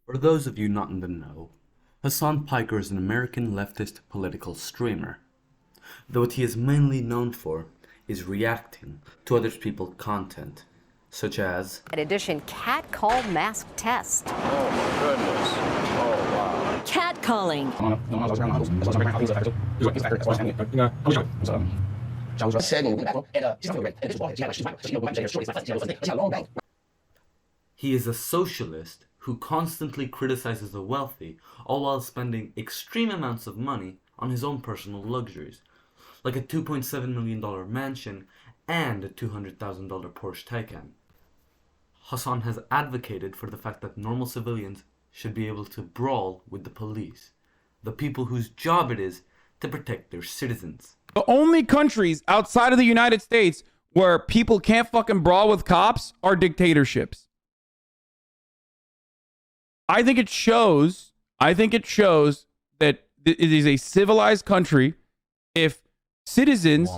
For those of you not in the know, Hasan Piker is an American leftist political streamer, though what he is mainly known for is reacting to other people's content, such as Edition catcall mask test. Oh, goodness. Oh, wow. Catcalling. he is a socialist who constantly criticizes the wealthy, all while spending extreme amounts of money on his own personal luxuries, like a $2.7 million mansion and a $200,000 Porsche Taycan. Hasan has advocated for the fact that normal civilians should be able to brawl with the police, the people whose job it is to protect their citizens. The only countries outside of the United States where people can't fucking brawl with cops are dictatorships. I think it shows that it is a civilized country if citizens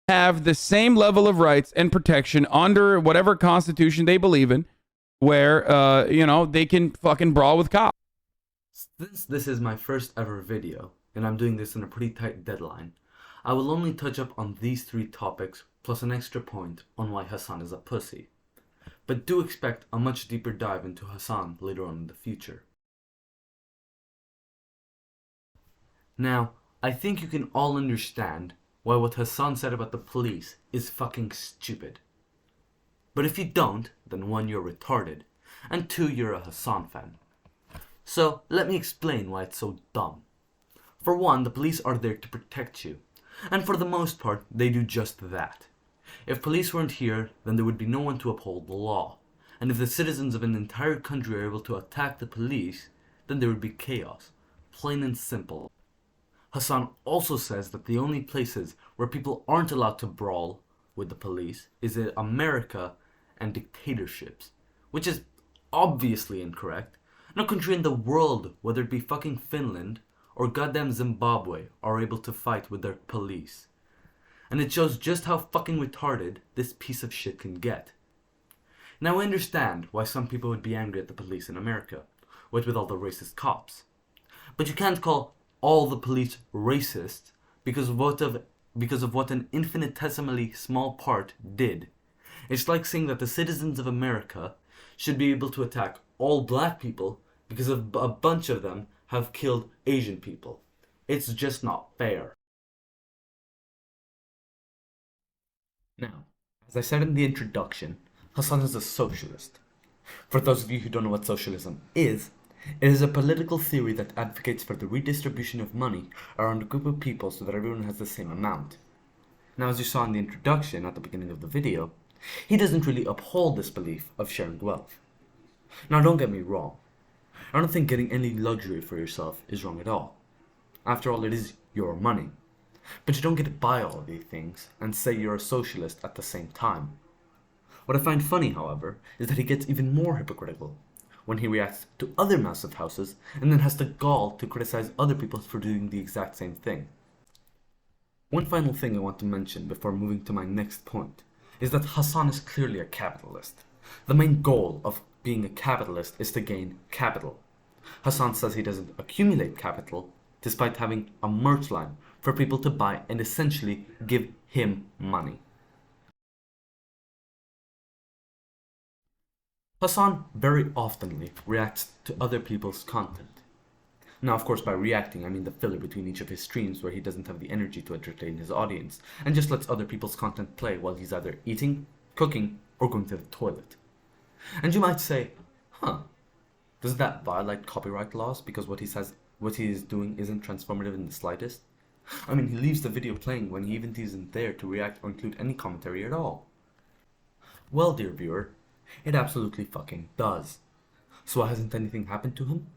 have the same level of rights and protection under whatever constitution they believe in, where they can fucking brawl with cops. Since this is my first ever video, and I'm doing this in a pretty tight deadline, I will only touch up on these 3 topics plus an extra point on why Hasan is a pussy. But do expect a much deeper dive into Hasan later on in the future. Now, I think you can all understand why what Hasan said about the police is fucking stupid. But if you don't, then 1, you're retarded, and 2, you're a Hasan fan. So, let me explain why it's so dumb. For 1, the police are there to protect you, and for the most part, they do just that. If police weren't here, then there would be no one to uphold the law, and if the citizens of an entire country are able to attack the police, then there would be chaos, plain and simple. Hasan also says that the only places where people aren't allowed to brawl with the police is in America and dictatorships, which is obviously incorrect. No country in the world, whether it be fucking Finland or goddamn Zimbabwe, are able to fight with their police. And it shows just how fucking retarded this piece of shit can get. Now I understand why some people would be angry at the police in America, what with all the racist cops. But you can't call all the police racist because of what an infinitesimally small part did. It's like saying that the citizens of America should be able to attack all black people because a bunch of them have killed Asian people. It's just not fair. Now, as I said in the introduction, Hasan is a socialist. For those of you who don't know what socialism is, it is a political theory that advocates for the redistribution of money around a group of people so that everyone has the same amount. Now, as you saw in the introduction at the beginning of the video, he doesn't really uphold this belief of sharing wealth. Now, don't get me wrong. I don't think getting any luxury for yourself is wrong at all. After all, it is your money. But you don't get to buy all of these things and say you're a socialist at the same time. What I find funny, however, is that he gets even more hypocritical when he reacts to other massive houses and then has the gall to criticize other people for doing the exact same thing. One final thing I want to mention before moving to my next point is that Hasan is clearly a capitalist. The main goal of being a capitalist is to gain capital. Hasan says he doesn't accumulate capital despite having a merch line for people to buy and essentially give him money. Hasan very oftenly reacts to other people's content. Now, of course, by reacting, I mean the filler between each of his streams where he doesn't have the energy to entertain his audience and just lets other people's content play while he's either eating, cooking, or going to the toilet. And you might say, does that violate copyright laws because what he is doing isn't transformative in the slightest? I mean, he leaves the video playing when he even isn't there to react or include any commentary at all. Well, dear viewer, it absolutely fucking does. So why hasn't anything happened to him?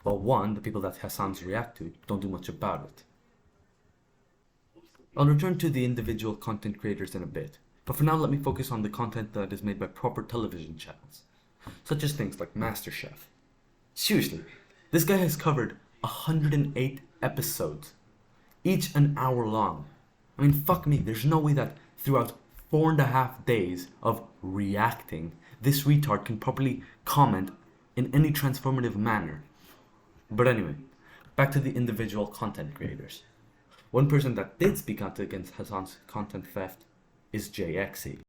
Well, 1, the people that Hasan's react to don't do much about it. I'll return to the individual content creators in a bit, but for now let me focus on the content that is made by proper television channels, such as things like MasterChef. Seriously, this guy has covered 108 episodes, each an hour long. I mean, fuck me, there's no way that throughout 4.5 days of reacting, this retard can properly comment in any transformative manner. But anyway, back to the individual content creators. One person that did speak out against Hasan's content theft is JXE.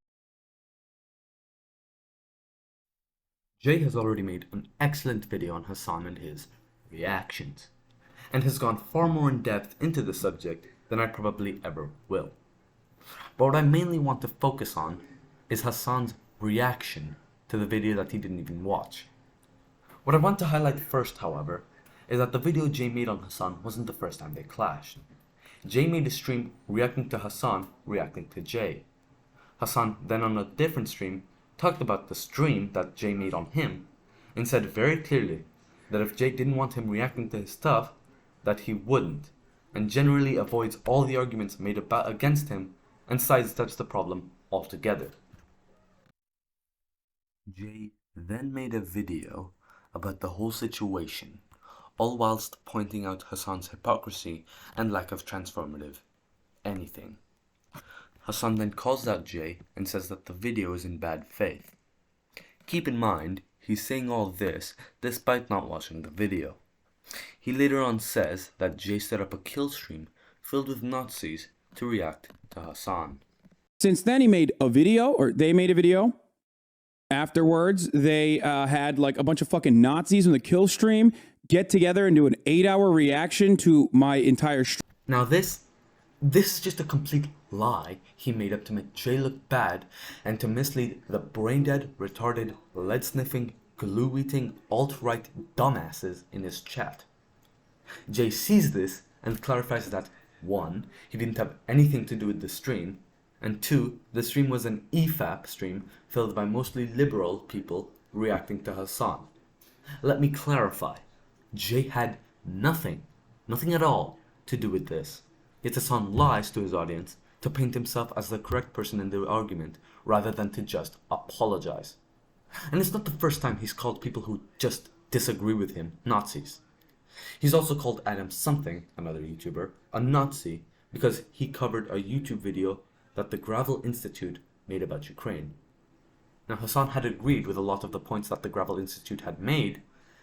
Jay has already made an excellent video on Hasan and his reactions, and has gone far more in depth into the subject than I probably ever will. But what I mainly want to focus on is Hasan's reaction to the video that he didn't even watch. What I want to highlight first, however, is that the video Jay made on Hasan wasn't the first time they clashed. Jay made a stream reacting to Hasan reacting to Jay. Hasan then on a different stream talked about the stream that Jay made on him and said very clearly that if Jay didn't want him reacting to his stuff, that he wouldn't, and generally avoids all the arguments made against him and sidesteps the problem altogether. Jay then made a video about the whole situation, all whilst pointing out Hasan's hypocrisy and lack of transformative anything. Hasan then calls out Jay and says that the video is in bad faith. Keep in mind, he's saying all this despite not watching the video. He later on says that Jay set up a kill stream filled with Nazis to react to Hasan. Since then, he made a video, or they made a video. Afterwards, they had like a bunch of fucking Nazis on the kill stream get together and do an 8-hour reaction to my entire stream. Now this is just a complete lie he made up to make Jay look bad and to mislead the brain-dead, retarded, lead-sniffing, glue-eating, alt-right dumbasses in his chat. Jay sees this and clarifies that 1. He didn't have anything to do with the stream, and 2. The stream was an EFAP stream filled by mostly liberal people reacting to Hasan. Let me clarify. Jay had nothing at all to do with this. Yet Hasan lies to his audience to paint himself as the correct person in the argument rather than to just apologize. And it's not the first time he's called people who just disagree with him Nazis. He's also called Adam something, another YouTuber, a Nazi because he covered a YouTube video that the Gravel Institute made about Ukraine. Now Hasan had agreed with a lot of the points that the Gravel Institute had made,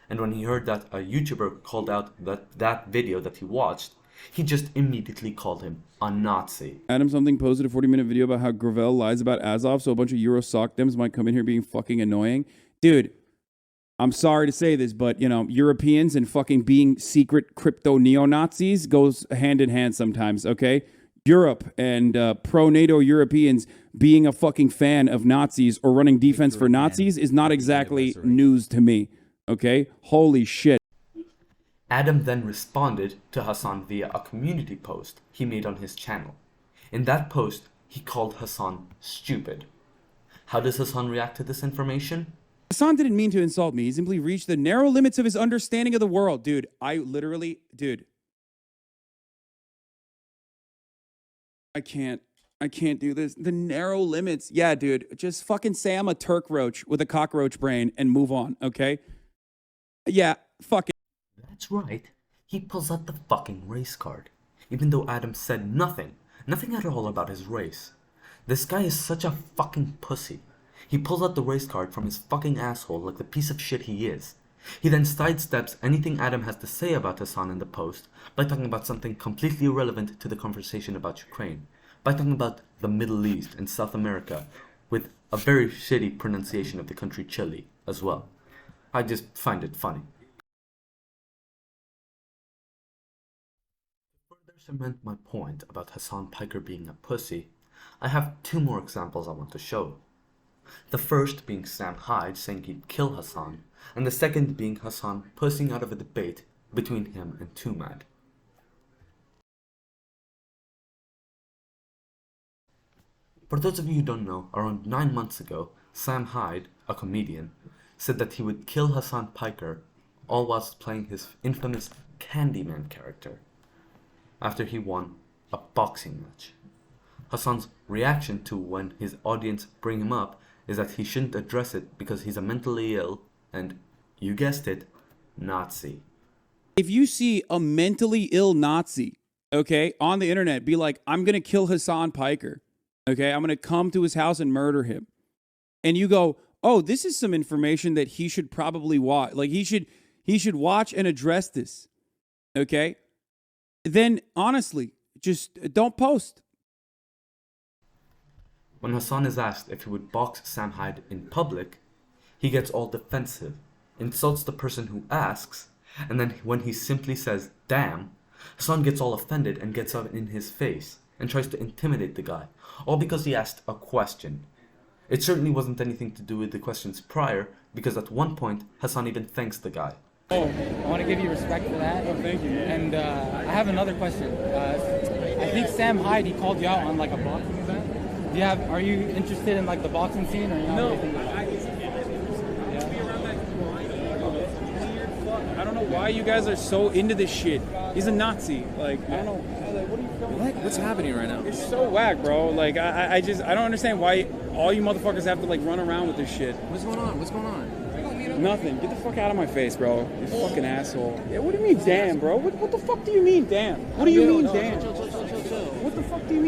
and when he heard that a YouTuber called out that video that he watched, he just immediately called him a Nazi. Adam something posted a 40-minute video about how Gravel lies about Azov, so a bunch of Euro sock dems might come in here being fucking annoying. Dude, I'm sorry to say this, but, you know, Europeans and fucking being secret crypto neo-Nazis goes hand in hand sometimes, okay? Europe and pro-NATO Europeans being a fucking fan of Nazis or running defense for Nazis is not exactly news to me, okay? Holy shit. Adam then responded to Hasan via a community post he made on his channel. In that post, he called Hasan stupid. How does Hasan react to this information? Hasan didn't mean to insult me. He simply reached the narrow limits of his understanding of the world. Dude, I can't do this. The narrow limits. Yeah, dude, just fucking say I'm a Turk roach with a cockroach brain and move on, okay? Yeah, fuck it. That's right. He pulls out the fucking race card. Even though Adam said nothing at all about his race. This guy is such a fucking pussy. He pulls out the race card from his fucking asshole like the piece of shit he is. He then sidesteps anything Adam has to say about Hasan in the post by talking about something completely irrelevant to the conversation about Ukraine. By talking about the Middle East and South America with a very shitty pronunciation of the country Chile as well. I just find it funny. To further cement my point about Hasan Piker being a pussy, I have 2 more examples I want to show. The first being Sam Hyde saying he'd kill Hasan, and the second being Hasan pussing out of a debate between him and Tumad. For those of you who don't know, around 9 months ago, Sam Hyde, a comedian, said that he would kill Hasan Piker, all whilst playing his infamous Candyman character, after he won a boxing match. Hasan's reaction to when his audience bring him up is that he shouldn't address it because he's a mentally ill and, you guessed it, Nazi. If you see a mentally ill Nazi, okay, on the internet, be like, I'm going to kill Hasan Piker, okay, I'm going to come to his house and murder him. And you go, oh, this is some information that he should probably watch. Like he should watch and address this. Okay? Then honestly, just don't post. When Hasan is asked if he would box Sam Hyde in public, he gets all defensive, insults the person who asks, and then when he simply says, damn, Hasan gets all offended and gets up in his face and tries to intimidate the guy, all because he asked a question. It certainly wasn't anything to do with the questions prior, because at one point, Hasan even thanks the guy. Oh, I want to give you respect for that. Oh, thank you. And I have another question. I think Sam Hyde, he called you out on like a boxing event. Are you interested in like the boxing scene or not? No, I don't know why you guys are so into this shit. He's a Nazi. Like, I don't know. Like, what are you feeling? What's happening right now? It's so whack, bro. Like, I don't understand why all you motherfuckers have to like run around with this shit. What's going on? What's going on? Nothing. Get the fuck out of my face, bro. You fucking asshole. Yeah, what do you mean, damn, bro? What the fuck do you mean, damn? What do you mean, damn? What the fuck do you mean?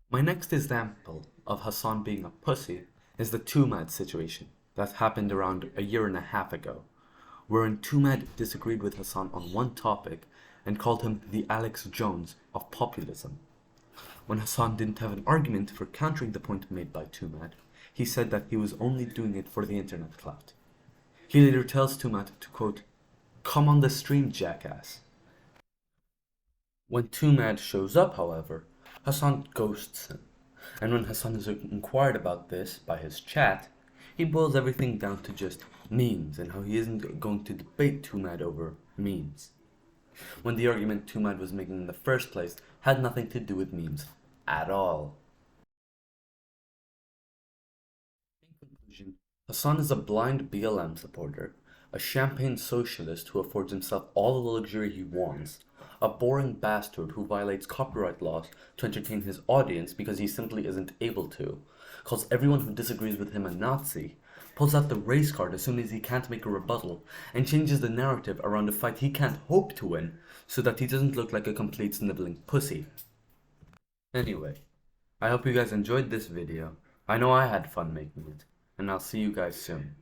My next example of Hasan being a pussy is the Tumad situation that happened around a year and a half ago, wherein Tumad disagreed with Hasan on one topic and called him the Alex Jones of populism. When Hasan didn't have an argument for countering the point made by Tumad, he said that he was only doing it for the internet clout. He later tells Tumad to, quote, come on the stream, jackass. When Tumad shows up, however, Hasan ghosts him, and when Hasan is inquired about this by his chat, he boils everything down to just memes and how he isn't going to debate Tumad over memes, when the argument Tumad was making in the first place had nothing to do with memes at all. In conclusion, Hasan is a blind BLM supporter, a champagne socialist who affords himself all the luxury he wants, a boring bastard who violates copyright laws to entertain his audience because he simply isn't able to, calls everyone who disagrees with him a Nazi, pulls out the race card as soon as he can't make a rebuttal, and changes the narrative around a fight he can't hope to win so that he doesn't look like a complete sniveling pussy. Anyway, I hope you guys enjoyed this video. I know I had fun making it, and I'll see you guys soon.